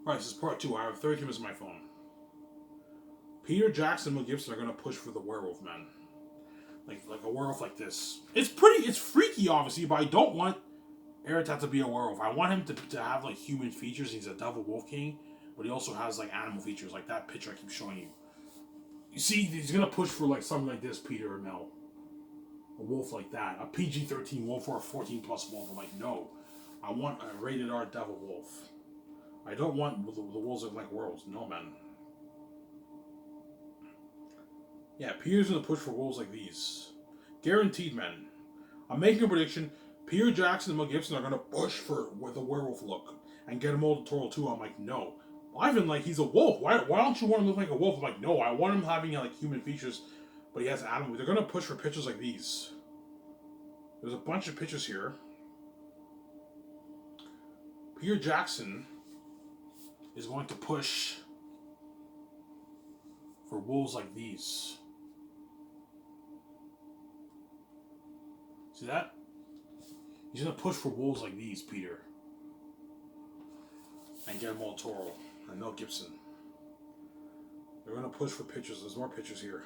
Right, this is part 2. I have 33 minutes on my phone. Peter Jackson and Mel Gibson are gonna push for the werewolf, man. Like a werewolf like this. It's freaky, obviously, but I don't want Eritat to be a werewolf. I want him to have like human features. He's a devil wolf king, but he also has like animal features, like that picture I keep showing you. You see, he's gonna push for like something like this, Peter or Mel. A wolf like that, a PG-13 wolf or a 14+ wolf. I'm like, no, I want a rated R devil wolf. I don't want the wolves that look like werewolves. No, man. Yeah, Peter's gonna push for wolves like these. Guaranteed, man. I'm making a prediction. Peter Jackson and Mel Gibson are gonna push for with a werewolf look and get him all Toro too. I'm like, no. Ivan, like, he's a wolf. Why don't you want him to look like a wolf? I'm like, no, I want him having like human features, but he has animal. They're gonna push for pictures like these. There's a bunch of pictures here. Peter Jackson is going to push for wolves like these. See that? He's going to push for wolves like these, Peter. And Guillermo del Toro and Mel Gibson. They're going to push for pictures. There's more pictures here.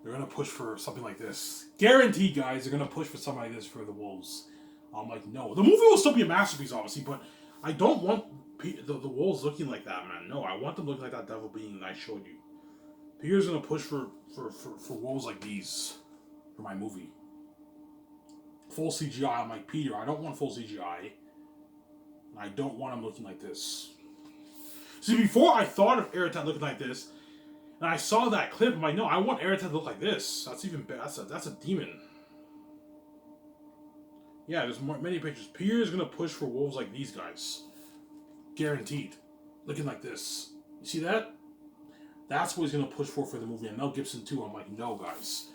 They're going to push for something like this. Guaranteed, guys, they're going to push for something like this for the wolves. I'm like, no. The movie will still be a masterpiece, obviously, but I don't want the wolves looking like that, man. No, I want them looking like that devil being that I showed you. Peter's going to push for wolves like these for my movie. Full CGI. I'm like, Peter, I don't want full CGI. I don't want him looking like this. See, before I thought of Eritat looking like this, and I saw that clip, I'm like, no, I want Eritat to look like this. That's even better. That's a demon. Yeah, there's many pictures. Peter's gonna push for wolves like these guys. Guaranteed. Looking like this. You see that? That's what he's gonna push for the movie. And Mel Gibson too. I'm like, no, guys.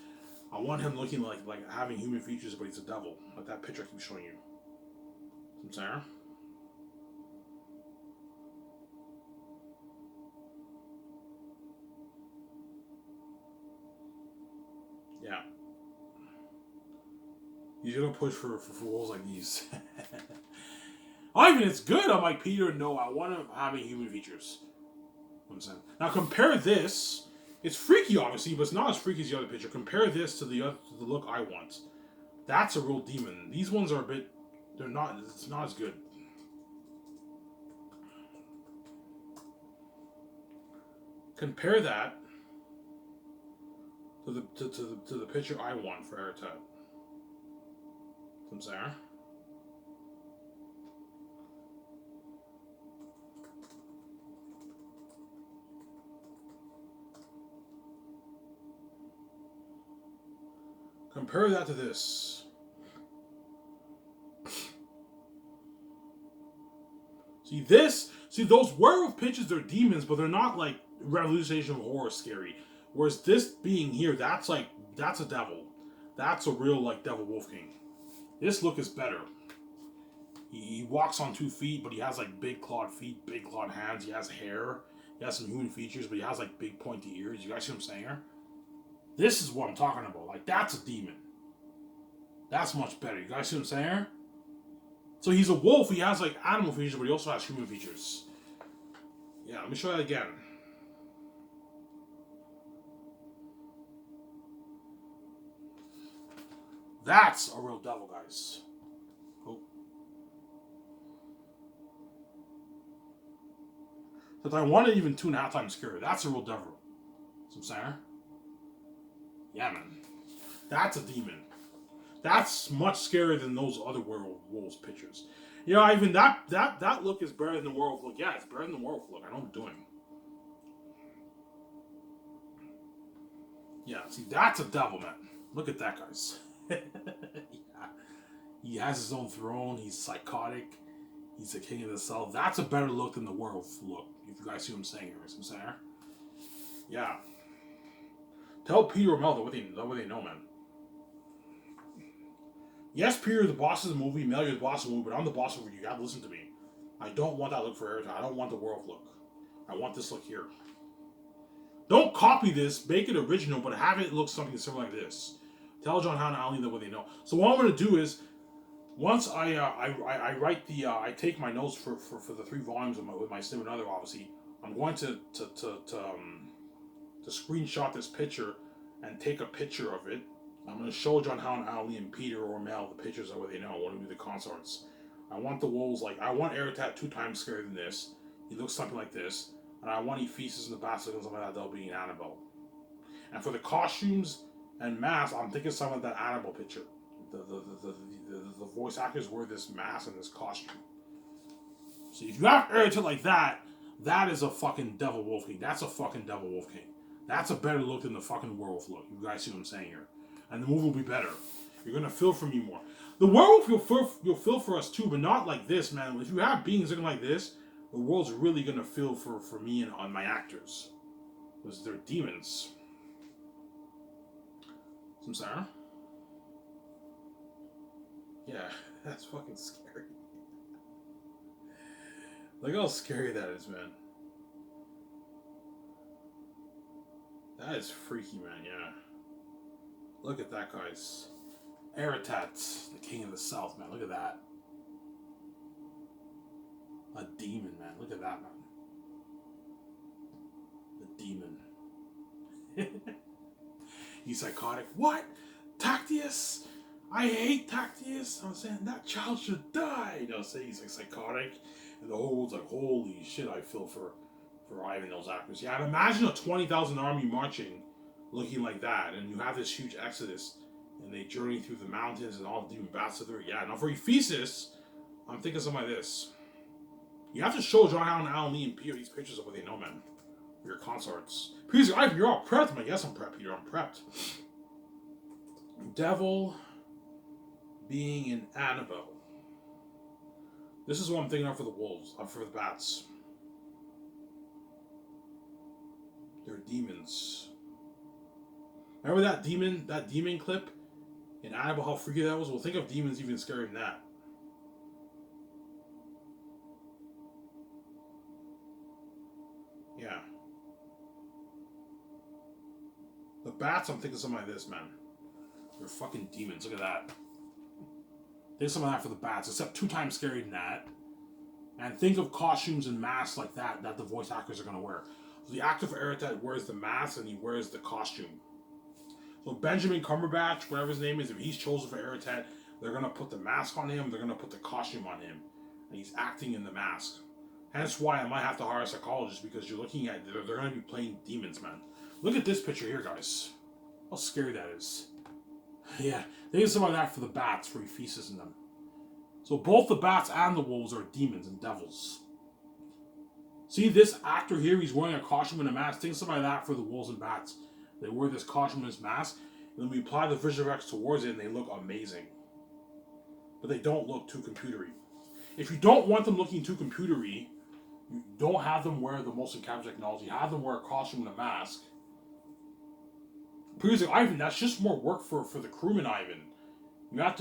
I want him looking like having human features, but he's a devil. Like that picture I keep showing you. I'm saying? Yeah. He's gonna push for wolves like these. I mean, it's good. I'm like, Peter, no, I want him having human features. I'm saying. Now compare this. It's freaky, obviously, but it's not as freaky as the other picture. Compare this to the look I want. That's a real demon. These ones are a bit. They're not. It's not as good. Compare that to the picture I want for Eritat. I'm saying. Compare that to this. See those werewolf pictures, they're demons, but they're not like revolutionization of horror scary. Whereas this being here, that's a devil. That's a real like devil wolf king. This look is better. He walks on 2 feet, but he has like big clawed feet, big clawed hands. He has hair. He has some human features, but he has like big pointy ears. You guys see what I'm saying here? This is what I'm talking about. Like, that's a demon. That's much better. You guys see what I'm saying here? So he's a wolf. He has like animal features, but he also has human features. Yeah, let me show that again. That's a real devil, guys. Oh. But I wanted even 2.5 times scarier. That's a real devil. See what I'm saying? Yeah, man. That's a demon. That's much scarier than those other werewolves pictures. You know, even that look is better than the werewolf look. Yeah, it's better than the werewolf look. I know what I'm doing. Yeah, see, that's a devil, man. Look at that, guys. Yeah. He has his own throne. He's psychotic. He's the king of the south. That's a better look than the werewolf look. If you guys see what I'm saying here. See what I'm saying? Yeah. Tell Peter or Mel what they know, man. Yes, Peter is the boss of the movie. Mel, you're the boss of the movie, but I'm the boss of the movie. You gotta listen to me. I don't want that look for Eritat. I don't want the werewolf look. I want this look here. Don't copy this. Make it original, but have it look something similar like this. Tell John Hannah I only know what they know. So what I'm going to do is, Once I write the I take my notes for the 3 volumes with my significant other. Obviously, I'm going to screenshot this picture and take a picture of it. I'm going to show John Howland, Ali, and Peter or Mel the pictures of what they know when we do the consorts. I want the wolves I want Eritat 2 times scarier than this. He looks something like this, and I want Ephesus and the Bastard and something like that. They'll be in Annabelle. And for the costumes and masks, I'm thinking some of that Annabelle picture. The voice actors wear this mask and this costume. So if you have Eritat like that, that is a fucking Devil Wolf King. That's a fucking Devil Wolf King. That's a better look than the fucking werewolf look. You guys see what I'm saying here? And the movie will be better. You're gonna feel for me more. The werewolf you'll feel for us too, but not like this, man. If you have beings looking like this, the world's really gonna feel for me and on my actors. Because they're demons. I'm sorry? Yeah, that's fucking scary. Look how scary that is, man. That is freaky, man, yeah. Look at that, guys. Eritat, the king of the south, man. Look at that. A demon, man. Look at that, man. The demon. He's psychotic. What? Tactius? I hate Tactius. I'm saying that child should die. You know, say he's like psychotic. And the whole world's like, holy shit, I feel for Ivan, those actors. Yeah, and imagine a 20,000 army marching looking like that. And you have this huge exodus. And they journey through the mountains and all the demon bats are there. Yeah, now for Ephesus, I'm thinking something like this. You have to show John Allen, Alan Lee, and Peter these pictures of what they know, man. For your consorts. Peter's like, Ivan, you're all prepped. I'm like, yes, I'm prepped, Peter. I'm prepped. Devil being in Annabelle. This is what I'm thinking of for the wolves. For the bats. They're demons. Remember that demon clip in Annabelle, how freaky that was? Well, think of demons even scarier than that. Yeah. The bats, I'm thinking something like this, man. They're fucking demons. Look at that. Think something like that for the bats, except 2 times scarier than that. And think of costumes and masks like that the voice actors are going to wear. So the actor for Eritat wears the mask and he wears the costume. So Benjamin Cumberbatch, whatever his name is, if he's chosen for Eritat, they're going to put the mask on him, they're going to put the costume on him. And he's acting in the mask. Hence why I might have to hire a psychologist, because you're looking at, they're going to be playing demons, man. Look at this picture here, guys. How scary that is. Yeah, they did something like that for the bats, for Ephesus and them. So both the bats and the wolves are demons and devils. See this actor here, he's wearing a costume and a mask. Think something like that for the wolves and bats. They wear this costume and this mask, and then we apply the visual effects towards it, and they look amazing. But they don't look too computery. If you don't want them looking too computery, you don't have them wear the motion capture technology. Have them wear a costume and a mask. Previously, Ivan, that's just more work for the crewman, Ivan. You have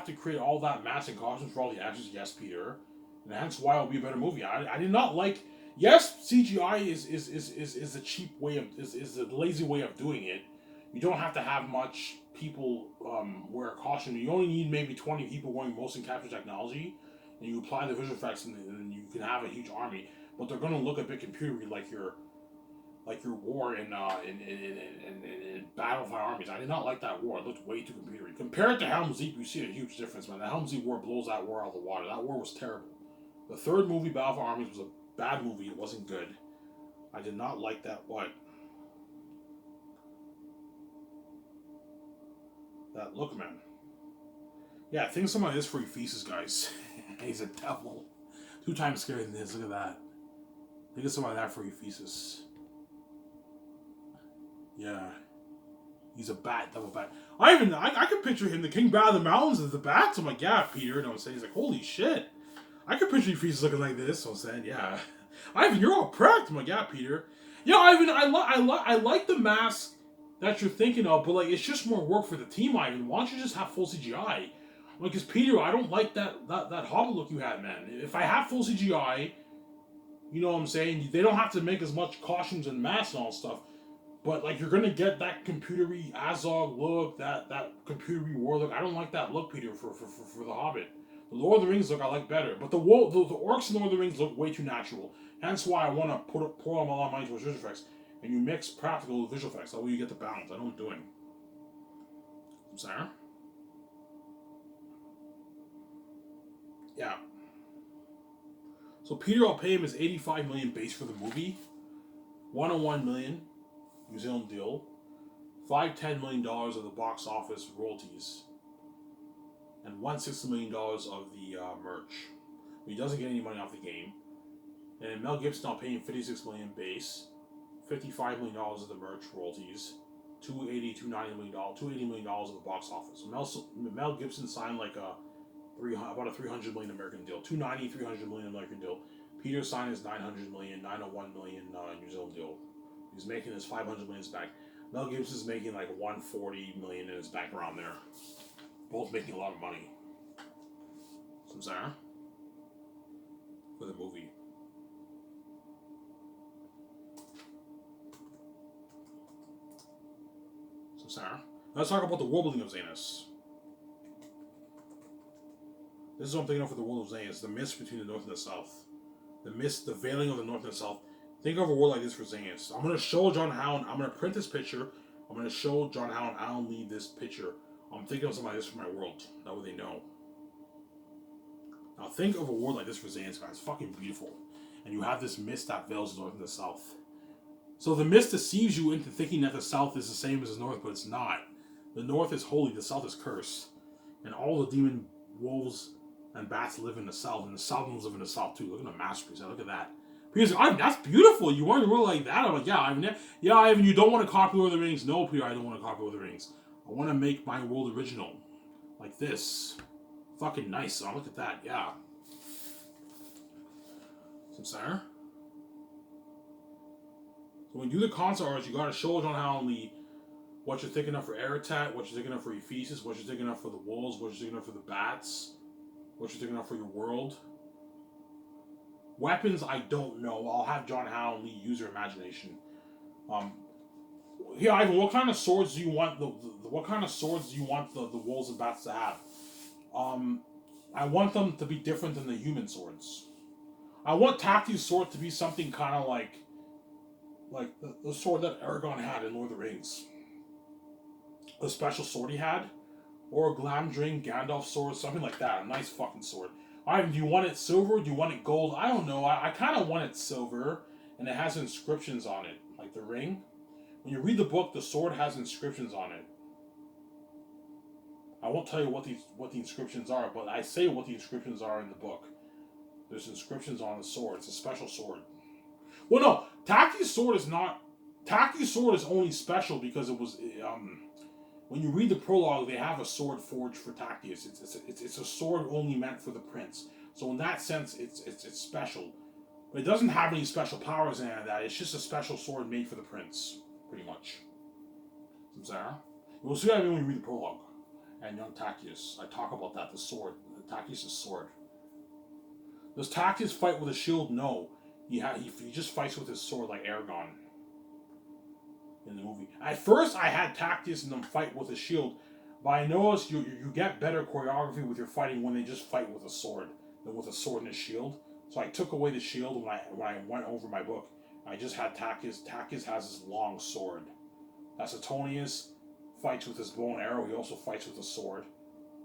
to create all that mask and costumes for all the actors. Yes, Peter, and hence why it'll be a better movie. I did not like. Yes, CGI is a cheap way of is a lazy way of doing it. You don't have to have much people wear a costume. You only need maybe 20 people wearing motion capture technology, and you apply the visual effects, and you can have a huge army. But they're going to look a bit computery, like your war in Battle of Our Armies. I did not like that war. It looked way too computery. Compared to Helm's Deep, you see a huge difference, man. The Helm's Deep war blows that war out of the water. That war was terrible. The third movie, Battle of Our Armies, was a bad movie. It wasn't good. I did not like that. What? That look, man. Yeah, think something like this for Ephesus, guys. He's a devil. 2 times scarier than this. Look at that. Think of something like that for Ephesus. Yeah. He's a bat, double bat. I can picture him, the king bat of the mountains of the bats. I'm like, yeah, Peter. You know what I'm saying? He's like, holy shit. I could picture Ephesus looking like this. So I'm saying, yeah. Ivan, you're all prepped. I'm like, yeah, Peter. Yeah, Ivan, I like the mask that you're thinking of, but like, it's just more work for the team, Ivan. Why don't you just have full CGI? Like, because Peter, I don't like that Hobbit look you had, man. If I have full CGI, you know what I'm saying? They don't have to make as much costumes and masks and all stuff. But like you're gonna get that computery Azog look, that computery war look. I don't like that look, Peter, for the Hobbit. The Lord of the Rings look I like better, but the orcs in Lord of the Rings look way too natural. Hence why I want to pour a lot of money towards visual effects, and you mix practical with visual effects. That way you get the balance. I know what I'm doing. I'm sorry. Yeah. So Peter, I'll pay him his 85 million base for the movie, 101 million New Zealand deal, $10 million of the box office royalties, and $160 million of the merch. But he doesn't get any money off the game. And Mel Gibson, I'll pay him 56 million base, $55 million of the merch royalties, $280 million of the box office. So Mel Gibson signed like about a 300 million American deal, 300 million American deal. Peter signed his 901 million New Zealand deal. He's making his 500 million back. Mel Gibson's making like 140 million in his bank around there. Both making a lot of money. So Sarah, for the movie. So Sarah, let's talk about the world building of Xanus. This is what I'm thinking of for the world of Xanus. The mist between the north and the south. The mist, the veiling of the north and the south. Think of a world like this for Xanus. I'm going to show John Howland. I'm going to print this picture. I'm going to show John Howland Alan Lee this picture. I'm thinking of something like this for my world. That way they know. Now think of a world like this for Xanus, guys. It's fucking beautiful. And you have this mist that veils the north and the south. So the mist deceives you into thinking that the south is the same as the north, but it's not. The north is holy, the south is cursed. And all the demon wolves and bats live in the south, and the Southlands live in the south too. Look at the masterpiece. Look at that. Peter's like, that's beautiful. You want a world like that? I'm like, yeah, Ivan, you don't want to copy Lord of the Rings. No, Peter, I don't want to copy Lord of the Rings. I want to make my world original. Like this. Fucking nice. So look at that, yeah. Some Sarah. So when you do the concept art, you gotta show John Howland Lee what you're thinking of for Aratat, what you're thinking of for Ephesus, what you're thinking of for the wolves, what you're thinking of for the bats, what you're thinking of for your world. Weapons, I don't know. I'll have John Howland Lee use your imagination. Here, Ivan, what kind of swords do you want what kind of swords do you want the wolves and bats to have? I want them to be different than the human swords. I want Tacti's sword to be something kind of like the sword that Aragorn had in Lord of the Rings. The special sword he had. Or a Glamdring Gandalf sword, something like that. A nice fucking sword. Ivan, do you want it silver? Do you want it gold? I don't know. I kind of want it silver, and it has inscriptions on it, like the ring. When you read the book, the sword has inscriptions on it. I won't tell you what the inscriptions are, but I say what the inscriptions are in the book. There's inscriptions on the sword. It's a special sword. Well, no, Tacti's sword is not. Tacti's sword is only special because it was. When you read the prologue, they have a sword forged for Tactius. It's a sword only meant for the prince. So in that sense, it's special. But it doesn't have any special powers in that. It's just a special sword made for the prince, pretty much. Sarah? You'll see that when you read the prologue. And young Tactius. I talk about that, the sword. Tactius' sword. Does Tactius fight with a shield? No. He just fights with his sword like Aragorn. In the movie. At first, I had Tactius and them fight with a shield, but I noticed you get better choreography with your fighting when they just fight with a sword than with a sword and a shield. So I took away the shield when I went over my book. I just had Tactius. Tactius has this long sword. Suetonius fights with his bow and arrow. He also fights with a sword.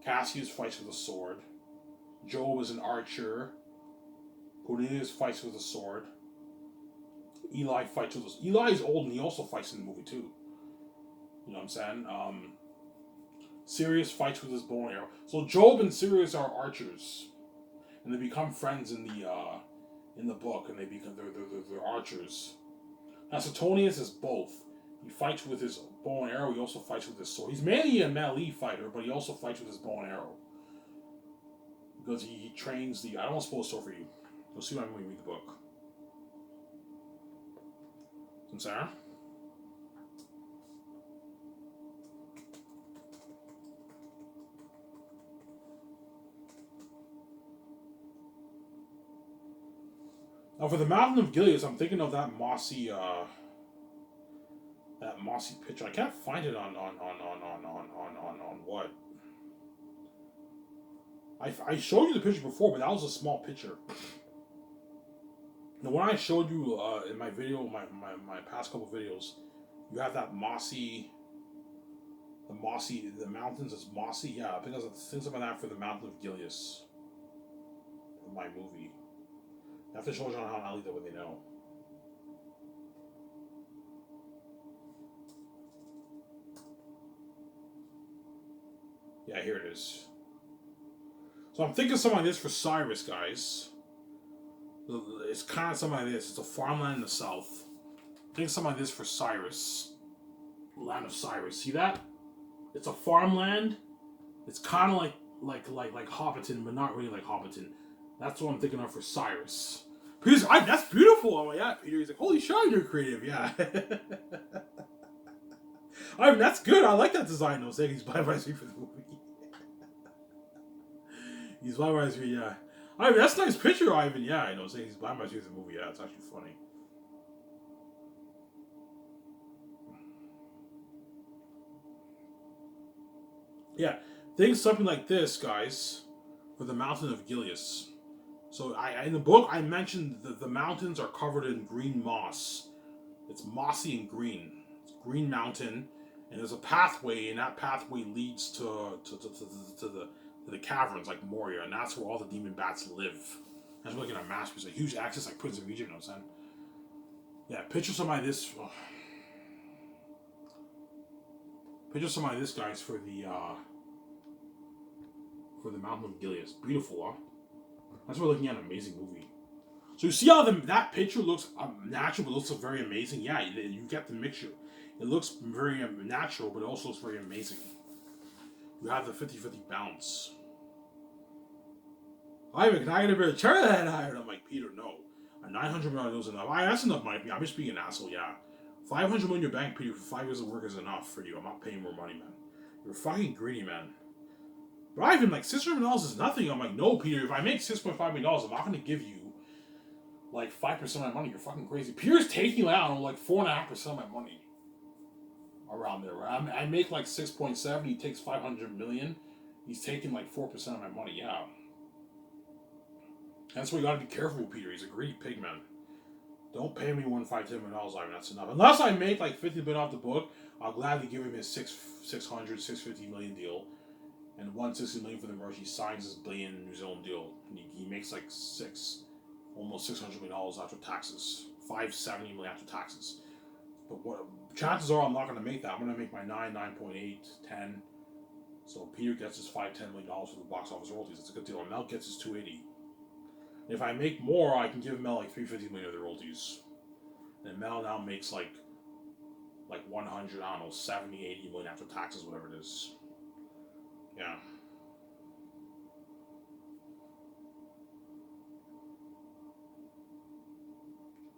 Cassius fights with a sword. Job is an archer. Cornelius fights with a sword. Eli fights with us. Eli is old and he also fights in the movie too. You know what I'm saying? Sirius fights with his bow and arrow. So Job and Sirius are archers, and they become friends in the book, and they're archers. Suetonius is both. He fights with his bow and arrow. He also fights with his sword. He's mainly a melee fighter, but he also fights with his bow and arrow because he trains the. I don't want to spoil the story for you. You'll see what I mean when you read the book. Sarah? Now for the Mountain of Gilead, I'm thinking of that mossy that mossy picture? I can't find it on what? I showed you the picture before, but that was a small picture. The one I showed you in my video, my past couple videos, you have that mossy, the mountains is mossy. Yeah, I think something about that for the Mountain of Gileas. In my movie. I have to show John how Ali that when they know. Yeah, here it is. So I'm thinking something like this for Cyrus, guys. It's kind of something like this. It's a farmland in the south. Think something like this for Cyrus. Land of Cyrus. See that? It's a farmland. It's kind of like Hobbiton, but not really like Hobbiton. That's what I'm thinking of for Cyrus. Peter's, that's beautiful. I'm like, yeah, Peter. He's like, holy shit, you're creative. Yeah. I mean, that's good. I like that design, though. Saying he's blind by for the movie. He's blind by yeah. I mean, that's a nice picture, Ivan. Yeah, I know. Saying he's blind by for the movie. Yeah, it's actually funny. Yeah, think something like this, guys, for the Mountain of Gileas. So in the book, I mentioned the mountains are covered in green moss. It's mossy and green. It's green mountain, and there's a pathway, and that pathway leads to the caverns like Moria, and that's where all the demon bats live. That's looking at a masterpiece, a huge axis like Prince of Egypt. You know what I'm saying? Yeah, picture something like this. Oh. Picture something like this, guys, for the Mountain of Gileas. Beautiful, huh? That's why we're looking at an amazing movie. So you see how that picture looks natural, but looks very amazing? Yeah, you get the mixture. It looks very natural, but it also looks very amazing. You have the 50-50 balance. Ivan, can I get a bit of cherry that iron? I'm like, Peter, no. A $900 million is enough. That's enough money. I'm just being an asshole, yeah. $500 million in your bank, Peter, for 5 years of work is enough for you. I'm not paying more money, man. You're fucking greedy, man. But Ivan, like, $600 million is nothing. I'm like, no, Peter, if I make $6.5 million, I'm not going to give you, like, 5% of my money. You're fucking crazy. Peter's taking, like, I don't know, like, 4.5% of my money. Around there, right? I make, like, 6.7. He takes $500 million. He's taking, like, 4% of my money, yeah. That's why you gotta be careful with Peter. He's a greedy pig, man. Don't pay me $10 million, Ivan. That's enough. Unless I make, like, $50 million off the book, I'll gladly give him his $650 million deal. And $160 million for the merch. He signs his billion New Zealand deal. He makes like almost $600 million after taxes. $570 million after taxes. But what chances are I'm not going to make that. I'm going to make my 9.8, 10. So Peter gets his $10 million for the box office royalties. That's a good deal. And Mel gets his $280. And if I make more, I can give Mel like $350 million of the royalties. And Mel now makes like 100, I don't know, 70, 80 million after taxes, whatever it is. Yeah.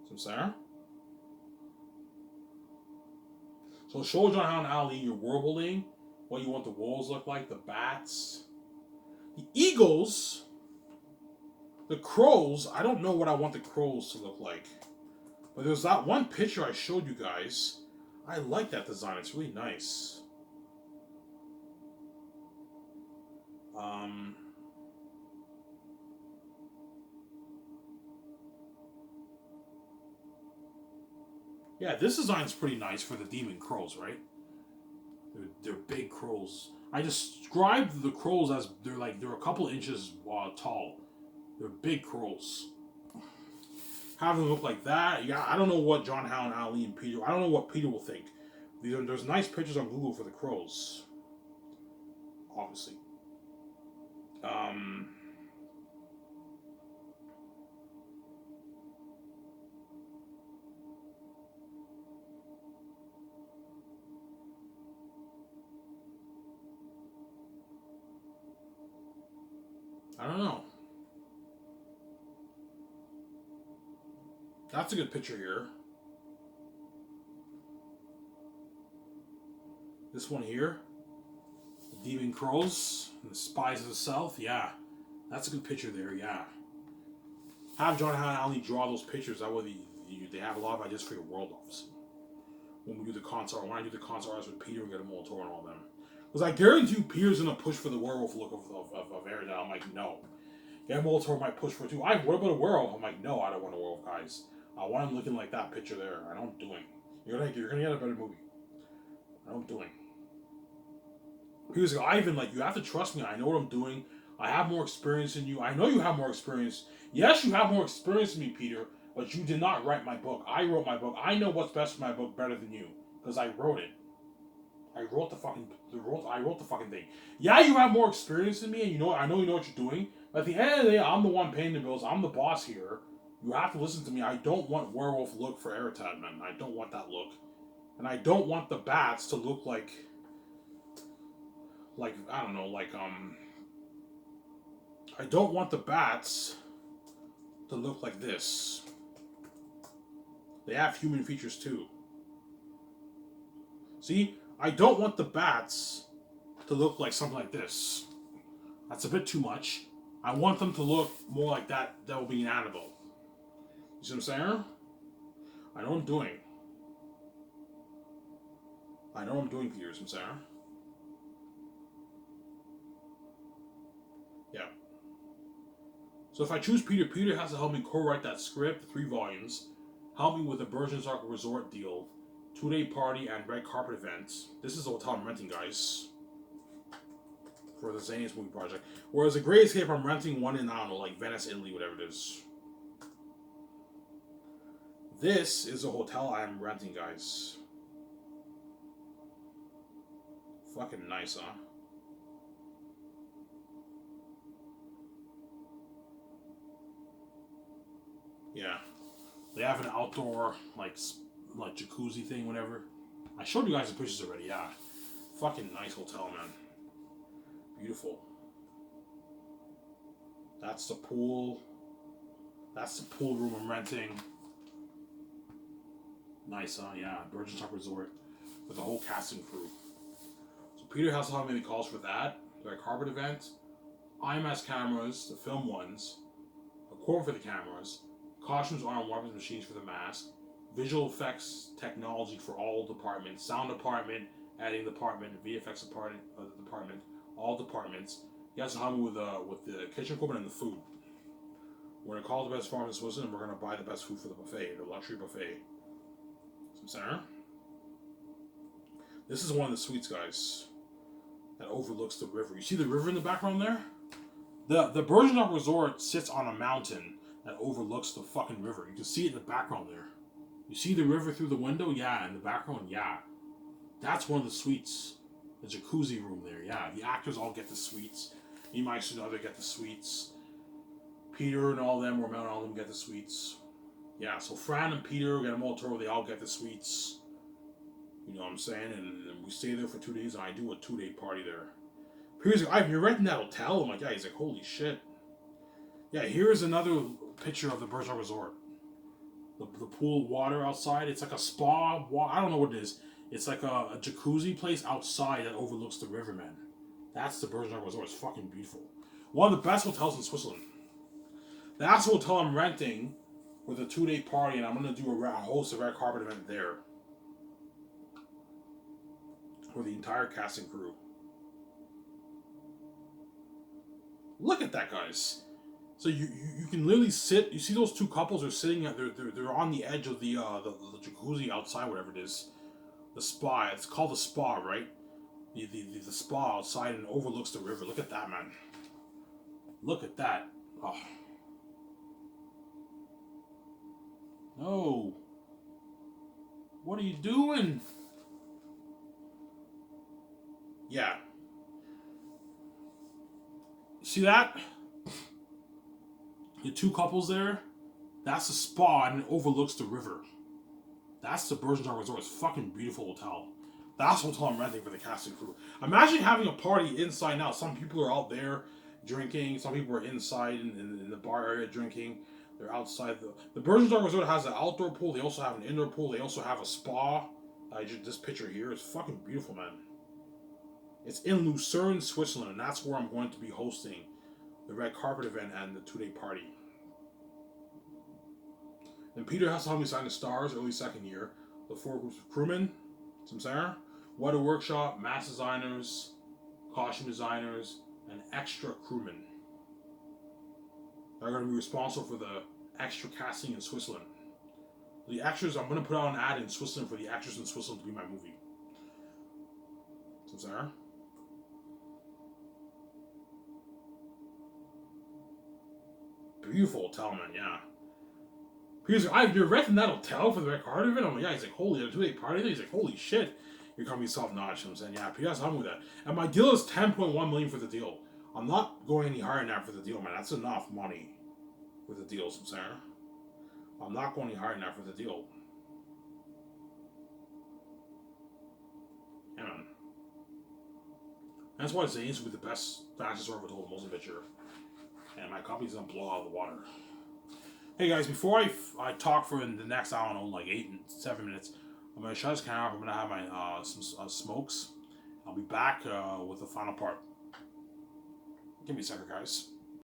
So Sarah? So show John and Ali your world building, what you want the walls look like, the bats. The eagles, the crows, I don't know what I want the crows to look like. But there's that one picture I showed you guys. I like that design, it's really nice. Yeah, this design's pretty nice for the demon crows, right? They're big crows. I described the crows as they're a couple inches tall. They're big crows. Have them look like that. Yeah, I don't know what John Howe and Ali and Peter. I don't know what Peter will think. There's nice pictures on Google for the crows. Obviously. I don't know. That's a good picture here. This one here. The demon crows and the spies of the south. Yeah. That's a good picture there, yeah. Have John Howe and Ali draw those pictures. That way they have a lot of ideas for your world, obviously. when we do the concert, when I do the concert artists with Peter and get a Guillermo tour and all them. Because I guarantee you Peter's going to push for the werewolf look of Arizona. I'm like, no. Guillermo tour might push for it too. What about a werewolf? I'm like, no, I don't want a werewolf, guys. I want him looking like that picture there. I don't doing. You're gonna get a better movie. I don't doing. He was like, Ivan, like, you have to trust me. I know what I'm doing. I have more experience than you. I know you have more experience. Yes, you have more experience than me, Peter, but you did not write my book. I wrote my book. I know what's best for my book better than you, because I wrote it. I wrote the fucking thing. Yeah, you have more experience than me, and I know you know what you're doing. But at the end of the day, I'm the one paying the bills. I'm the boss here. You have to listen to me. I don't want werewolf look for Eritad, man. I don't want that look. And I don't want the bats to look like I don't know, I don't want the bats to look like this. They have human features too. See? I don't want the bats to look like something like this. That's a bit too much. I want them to look more like that will be an animal. You see what I'm saying? I know what I'm doing. Peter. You see what I'm saying? Yeah. So if I choose Peter, Peter has to help me co-write that script, 3 volumes, help me with the Virgin Circle Resort deal, 2-day party, and red carpet events. This is the hotel I'm renting, guys, for the Xanus movie project. Whereas the Great Escape, I'm renting one in, I don't know, like Venice, Italy, whatever it is. This is a hotel I'm renting, guys. Fucking nice, huh? Yeah. They have an outdoor, like jacuzzi thing, whatever. I showed you guys the pictures already, yeah. Fucking nice hotel, man. Beautiful. That's the pool. That's the pool room I'm renting. Nice, huh? Yeah. Virgin Circle Resort. With the whole cast and crew. So Peter has to help me make calls for that. The carpet event. IMS cameras, the film ones. Equipment for the cameras. Costumes, arm, weapons, machines for the mask. Visual effects technology for all departments. Sound department, editing department, VFX department, all departments. He has to help me with the kitchen equipment and the food. We're gonna call the best farm in Switzerland, and we're gonna buy the best food for the buffet, the luxury buffet. Some center. This is one of the suites, guys, that overlooks the river. You see the river in the background there? The Virgin Resort sits on a mountain that overlooks the fucking river. You can see it in the background there. You see the river through the window? Yeah, in the background, yeah. That's one of the suites. The jacuzzi room there, yeah. The actors all get the suites. Imai Tsunoda get the suites. Peter and all them, Romel and all them get the suites. Yeah, so Fran and Peter get a Molotov, they all get the suites. You know what I'm saying? And we stay there for 2 days, and I do a 2-day party there. Peter's like, Ivan, you're renting that hotel? I'm like, yeah. He's like, holy shit. Yeah, here's another picture of the Virgin Resort. The pool water outside. It's like a spa. I don't know what it is. It's like a jacuzzi place outside that overlooks the river, man. That's the Virgin Resort. It's fucking beautiful. One of the best hotels in Switzerland. That's the hotel I'm renting with a 2-day party, and I'm going to do host a red carpet event there. For the entire cast and crew. Look at that, guys. So you can literally sit. You see those 2 couples are sitting at they're on the edge of the jacuzzi outside, whatever it is, the spa. It's called the spa, right? The spa outside and overlooks the river. Look at that, man. Look at that. Oh. No. What are you doing? Yeah. See that? The 2 couples there, that's the spa and it overlooks the river. That's the Virgin Resort. It's a fucking beautiful hotel. That's the hotel I'm renting for the cast and crew. Imagine having a party inside now. Some people are out there drinking. Some people are inside in the bar area drinking. They're outside. The Virgin Resort has an outdoor pool. They also have an indoor pool. They also have a spa. This picture here is fucking beautiful, man. It's in Lucerne, Switzerland, and that's where I'm going to be hosting the red carpet event and the 2-day party. And Peter has to help me sign the stars early second year. the 4 groups of crewmen. Some saying, Weather Workshop, mass designers, costume designers, and extra crewmen. They're going to be responsible for the extra casting in Switzerland. The extras, I'm going to put out an ad in Switzerland for the extras in Switzerland to be my movie. Some saying. Beautiful hotel, man, yeah. Because you're renting that hotel for the red card event? I'm like, yeah, he's like, holy, a 2-day party? He's like, holy shit. You're coming yourself notch. I'm saying, yeah, P.S. I'm with that. And my deal is $10.1 million for the deal. I'm not going any higher than that for the deal, man. That's enough money for the deal, I'm saying. I'm not going any higher than that for the deal. Yeah, man. That's why Xanus will be the best fastest orbital motion picture. And my company's gonna blow out of the water. Hey guys, before I talk for the next, I don't know, like 7 minutes, I'm gonna shut this camera off. I'm gonna have my some smokes. I'll be back with the final part. Give me a second, guys.